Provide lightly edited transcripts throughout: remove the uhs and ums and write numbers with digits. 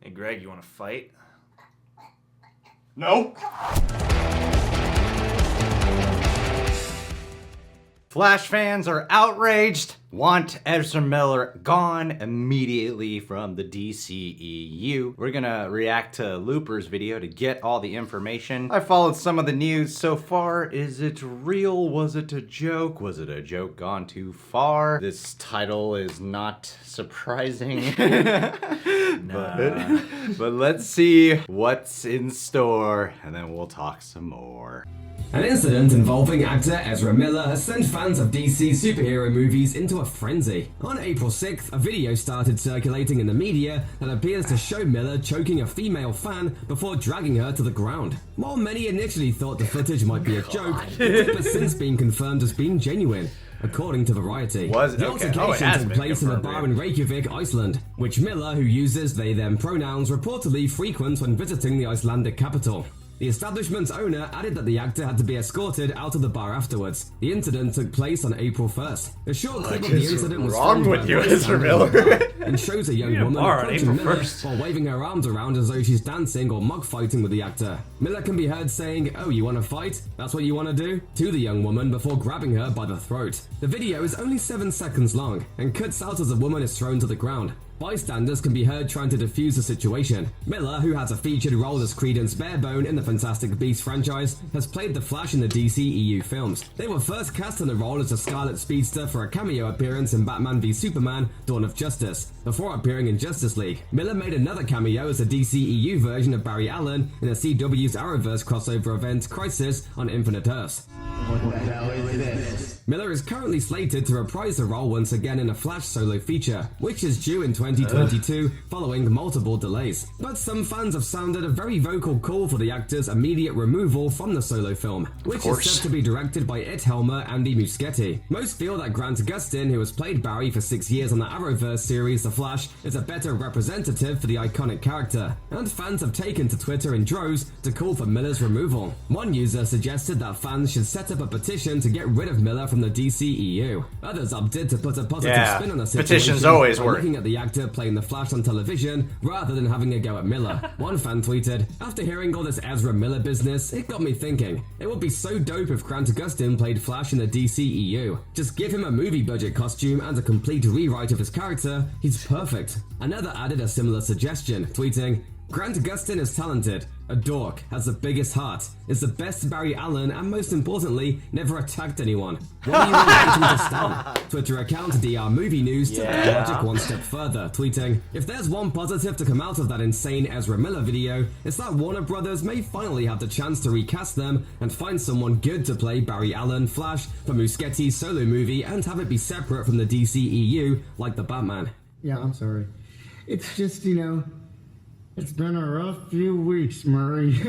Hey, Greg, you want to fight? No. Flash fans are outraged, want Ezra Miller gone immediately from the DCEU. We're gonna react to Looper's video to get all the information. I followed some of the news so far. Is it real? Was it a joke? Was it a joke gone too far? This title is not surprising. but let's see what's in store, and then we'll talk some more. An incident involving actor Ezra Miller has sent fans of DC superhero movies into a frenzy. On April 6th, a video started circulating in the media that appears to show Miller choking a female fan before dragging her to the ground. While many initially thought the footage might be a joke, the clip has since been confirmed as being genuine. According to Variety, the altercation took place in a bar in Reykjavik, Iceland, which Miller, who uses they/them pronouns, reportedly frequents when visiting the Icelandic capital. The establishment's owner added that the actor had to be escorted out of the bar afterwards. The incident took place on April 1st. A short clip of the incident was filmed by Ezra Miller? and shows a young woman approaching Miller while waving her arms around as though she's dancing or mug fighting with the actor. Miller can be heard saying, "Oh, you want to fight? That's what you want to do?" to the young woman before grabbing her by the throat. The video is only 7 seconds long and cuts out as the woman is thrown to the ground. Bystanders can be heard trying to defuse the situation. Miller, who has a featured role as Credence Barebone in the Fantastic Beasts franchise, has played the Flash in the DCEU films. They were first cast in the role as a Scarlet Speedster for a cameo appearance in Batman v Superman: Dawn of Justice, before appearing in Justice League. Miller made another cameo as the DCEU version of Barry Allen in the CW's Arrowverse crossover event Crisis on Infinite Earths. What the hell is this? Miller is currently slated to reprise the role once again in a Flash solo feature, which is due in 2022 following multiple delays. But some fans have sounded a very vocal call for the actor's immediate removal from the solo film, which is set to be directed by It Helmer Andy Muschietti. Most feel that Grant Gustin, who has played Barry for 6 years on the Arrowverse series The Flash, is a better representative for the iconic character, and fans have taken to Twitter in droves to call for Miller's removal. One user suggested that fans should set up a petition to get rid of Miller from the DCEU. Others opted to put a positive spin on the situation. Petitions always work. Looking at the actor playing the Flash on television rather than having a go at Miller. One fan tweeted, "After hearing all this Ezra Miller business, it got me thinking. It would be so dope if Grant Gustin played Flash in the DCEU. Just give him a movie budget costume and a complete rewrite of his character. He's perfect." Another added a similar suggestion, tweeting, "Grant Gustin is talented, a dork, has the biggest heart, is the best Barry Allen, and most importantly, never attacked anyone. What do you want him to stand?" Twitter account DR Movie News took the logic one step further, tweeting, "If there's one positive to come out of that insane Ezra Miller video, it's that Warner Brothers may finally have the chance to recast them and find someone good to play Barry Allen, Flash, for Muschietti's solo movie and have it be separate from the DCEU like the Batman." Yeah, I'm sorry. It's just, it's been a rough few weeks, Murray.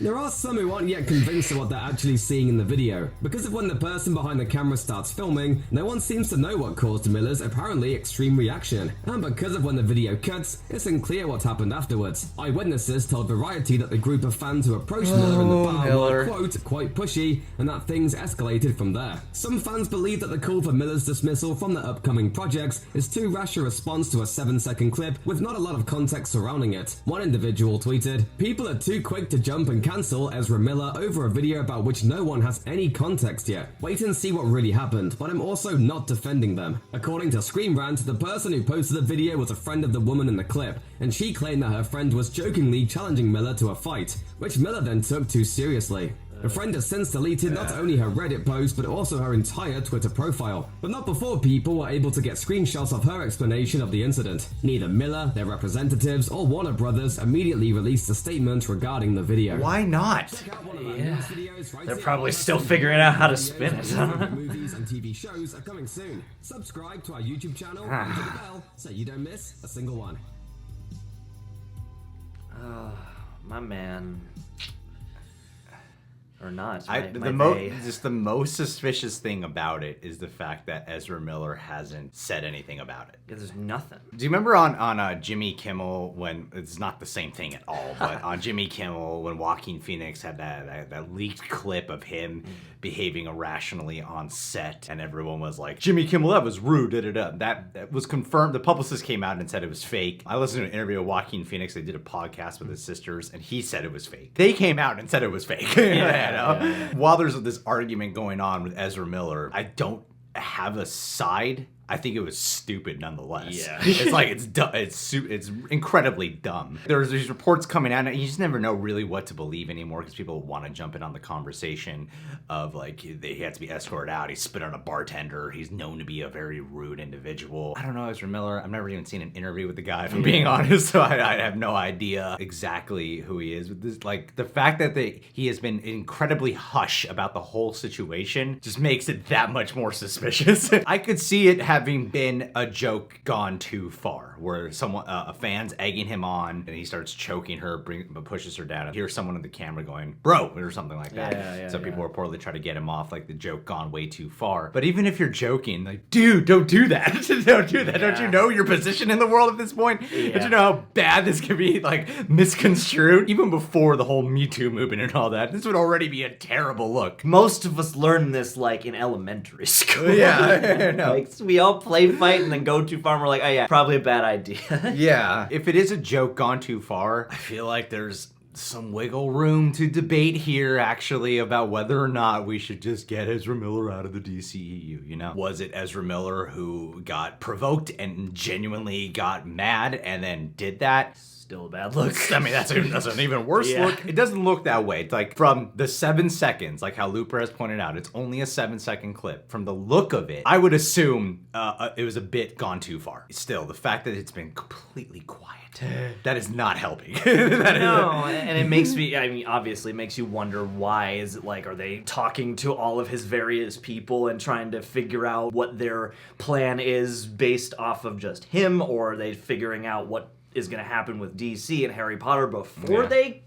There are some who aren't yet convinced of what they're actually seeing in the video. Because of when the person behind the camera starts filming, no one seems to know what caused Miller's apparently extreme reaction. And because of when the video cuts, it's unclear what happened afterwards. Eyewitnesses told Variety that the group of fans who approached Miller in the bar were, quote, quite pushy, and that things escalated from there. Some fans believe that the call for Miller's dismissal from the upcoming projects is too rash a response to a 7-second clip with not a lot of context surrounding it. One individual tweeted, "People are too quick to jump and cancel Ezra Miller over a video about which no one has any context yet. Wait and see what really happened, but I'm also not defending them." According to Screen Rant, the person who posted the video was a friend of the woman in the clip, and she claimed that her friend was jokingly challenging Miller to a fight, which Miller then took too seriously. The friend has since deleted not only her Reddit post, but also her entire Twitter profile. But not before people were able to get screenshots of her explanation of the incident. Neither Miller, their representatives, or Warner Brothers immediately released a statement regarding the video. Why not? They're probably still figuring out how to spin it. Movies and TV shows are coming soon. Subscribe to our YouTube channel and hit the bell so you don't miss a single one. My man. Or not. Just the most suspicious thing about it is the fact that Ezra Miller hasn't said anything about it. Yeah, there's nothing. Do you remember on Jimmy Kimmel when it's not the same thing at all, but on Jimmy Kimmel when Joaquin Phoenix had that leaked clip of him behaving irrationally on set, and everyone was like, Jimmy Kimmel, that was rude. That was confirmed. The publicist came out and said it was fake. I listened to an interview with Joaquin Phoenix. They did a podcast with his sisters, and he said it was fake. They came out and said it was fake. While there's this argument going on with Ezra Miller, I don't have a side. I think it was stupid nonetheless. Yeah. It's like, it's dumb. It's incredibly dumb. There's these reports coming out, and you just never know really what to believe anymore because people want to jump in on the conversation of like, he had to be escorted out. He spit on a bartender. He's known to be a very rude individual. I don't know Ezra Miller. I've never even seen an interview with the guy, if I'm being honest, so I have no idea exactly who he is. But this, like, the fact that he has been incredibly hush about the whole situation just makes it that much more suspicious. I could see it having been a joke gone too far, where a fan's egging him on and he starts choking her, pushes her down, and here's someone on the camera going, bro, or something like that. People reportedly try to get him off, like the joke gone way too far. But even if you're joking, like, dude, don't do that. Don't do that. Don't you know your position in the world at this point? Don't you know how bad this could be, like, misconstrued? Even before the whole Me Too movement and all that, this would already be a terrible look. Most of us learned this, like, in elementary school. Yeah, I know. Like, we all play fight and then go too far and we're like, oh yeah, probably a bad idea. Yeah. If it is a joke gone too far, I feel like there's some wiggle room to debate here, actually, about whether or not we should just get Ezra Miller out of the DCEU, you know? Was it Ezra Miller who got provoked and genuinely got mad and then did that? Still a bad look. I mean, that's an even worse look. It doesn't look that way. It's like, from the 7 seconds, like how Looper has pointed out, it's only a 7-second clip. From the look of it, I would assume it was a bit gone too far. Still, the fact that it's been completely quiet, that is not helping. No, and it makes me, I mean, obviously it makes you wonder why. Is it like, are they talking to all of his various people and trying to figure out what their plan is based off of just him, or are they figuring out what is going to happen with DC and Harry Potter before they,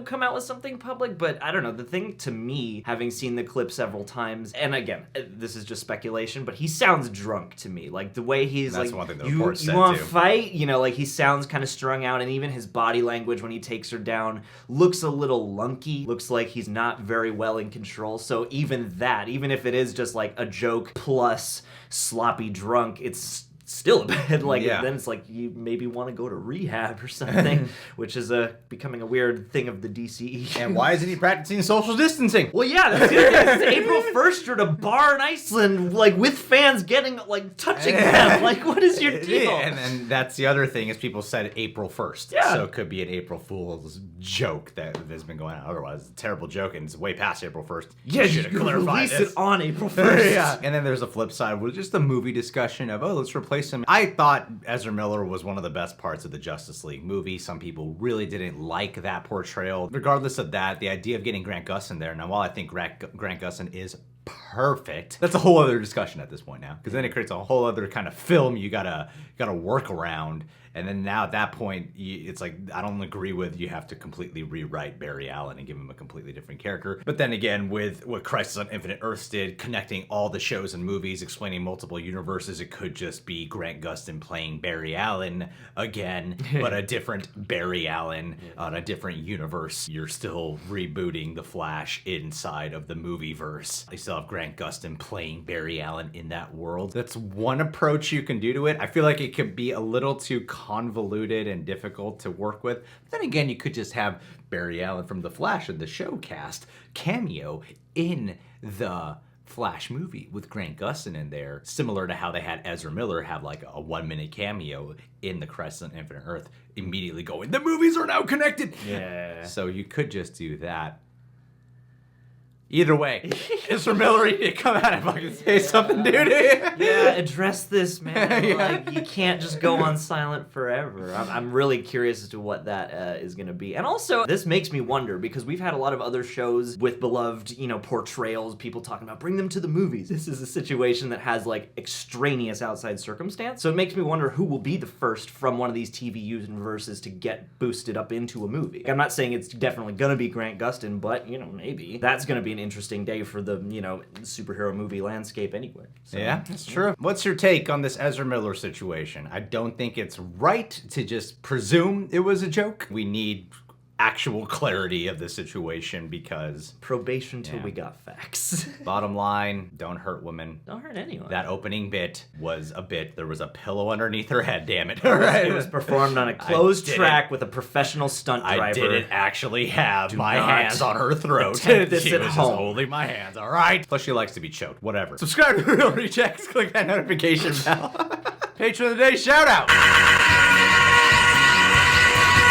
come out with something public? But I don't know. The thing to me, having seen the clip several times, and again, this is just speculation, but he sounds drunk to me. Like, the way he's That's like, one thing the report said, you want too. to fight? Like, he sounds kind of strung out, and even his body language when he takes her down looks a little lunky. Looks like he's not very well in control. So even if it is just like a joke plus sloppy drunk, it's still a bit like, then it's like you maybe want to go to rehab or something, which is becoming a weird thing of the DCEU. And why isn't he practicing social distancing? Well, yeah, that's the other thing. It's April 1st, you're at a bar in Iceland, like, with fans getting, like, touching them. Like, what is your deal? And then that's the other thing, is people said April 1st. Yeah. So it could be an April Fool's joke that has been going on. Otherwise, it's a terrible joke, and it's way past April 1st. Yeah, you should have clarified release this. it on April 1st. Yeah. And then there's a flip side with just the movie discussion of, let's replace him. I thought Ezra Miller was one of the best parts of the Justice League movie. Some people really didn't like that portrayal. Regardless of that, the idea of getting Grant Gustin there, now while I think Grant Gustin is perfect, that's a whole other discussion at this point now, because then it creates a whole other kind of film you gotta work around. And then now at that point, it's like, I don't agree with you have to completely rewrite Barry Allen and give him a completely different character. But then again, with what Crisis on Infinite Earths did, connecting all the shows and movies, explaining multiple universes, it could just be Grant Gustin playing Barry Allen again, but a different Barry Allen on a different universe. You're still rebooting The Flash inside of the movieverse. They still have Grant Gustin playing Barry Allen in that world. That's one approach you can do to it. I feel like it could be a little too convoluted and difficult to work with. But then again, you could just have Barry Allen from The Flash and the show cast cameo in the Flash movie with Grant Gustin in there, similar to how they had Ezra Miller have like a 1-minute cameo in the Crisis on Infinite Earth, immediately going, the movies are now connected. Yeah. So you could just do that. Either way, Ezra Miller, you need to come out and fucking say something, dude. Yeah, address this, man. Yeah. Like, you can't just go on silent forever. I'm really curious as to what that is going to be. And also, this makes me wonder, because we've had a lot of other shows with beloved, portrayals, people talking about, bring them to the movies. This is a situation that has, like, extraneous outside circumstance. So it makes me wonder who will be the first from one of these TV universes to get boosted up into a movie. I'm not saying it's definitely going to be Grant Gustin, but, maybe. That's going to be an interesting day for the, superhero movie landscape anyway. So, Yeah, that's true. What's your take on this Ezra Miller situation? I don't think it's right to just presume it was a joke. We need actual clarity of the situation because probation till we got facts. bottom line, don't hurt women. Don't hurt anyone. That opening bit was a bit. There was a pillow underneath her head, damn it. It was performed on a closed track with a professional stunt driver. I didn't actually have my hands on her throat. Attempt this She at was home. just holding my hands, all right? Plus, she likes to be choked. Whatever. Subscribe to Real Rejects. Click that notification bell. Patron of the day, shout out.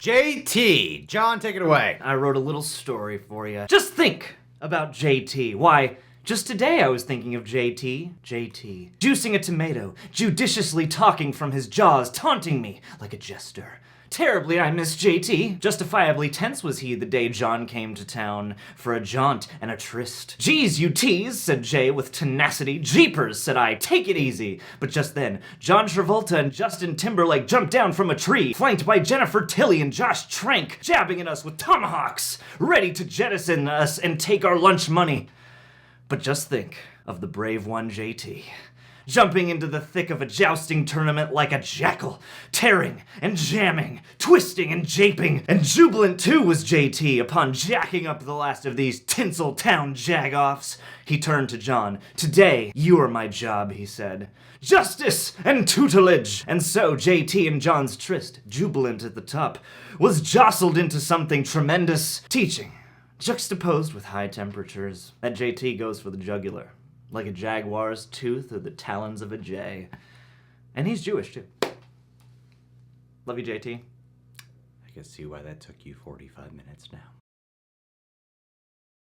JT. John, take it away. I wrote a little story for you. Just think about JT. Why, just today I was thinking of JT. JT. Juicing a tomato, judiciously talking from his jaws, taunting me like a jester. Terribly I miss JT. Justifiably tense was he the day John came to town for a jaunt and a tryst. Geez, you tease, said Jay with tenacity. Jeepers, said I, take it easy. But just then, John Travolta and Justin Timberlake jumped down from a tree, flanked by Jennifer Tilly and Josh Trank, jabbing at us with tomahawks, ready to jettison us and take our lunch money. But just think of the brave one, JT. Jumping into the thick of a jousting tournament like a jackal, tearing and jamming, twisting and japing, and jubilant too was JT upon jacking up the last of these Tinseltown jagoffs. He turned to John. Today, you are my job, he said. Justice and tutelage! And so JT and John's tryst, jubilant at the top, was jostled into something tremendous. Teaching, juxtaposed with high temperatures. That JT goes for the jugular. Like a jaguar's tooth or the talons of a jay. And he's Jewish, too. Love you, JT. I can see why that took you 45 minutes now.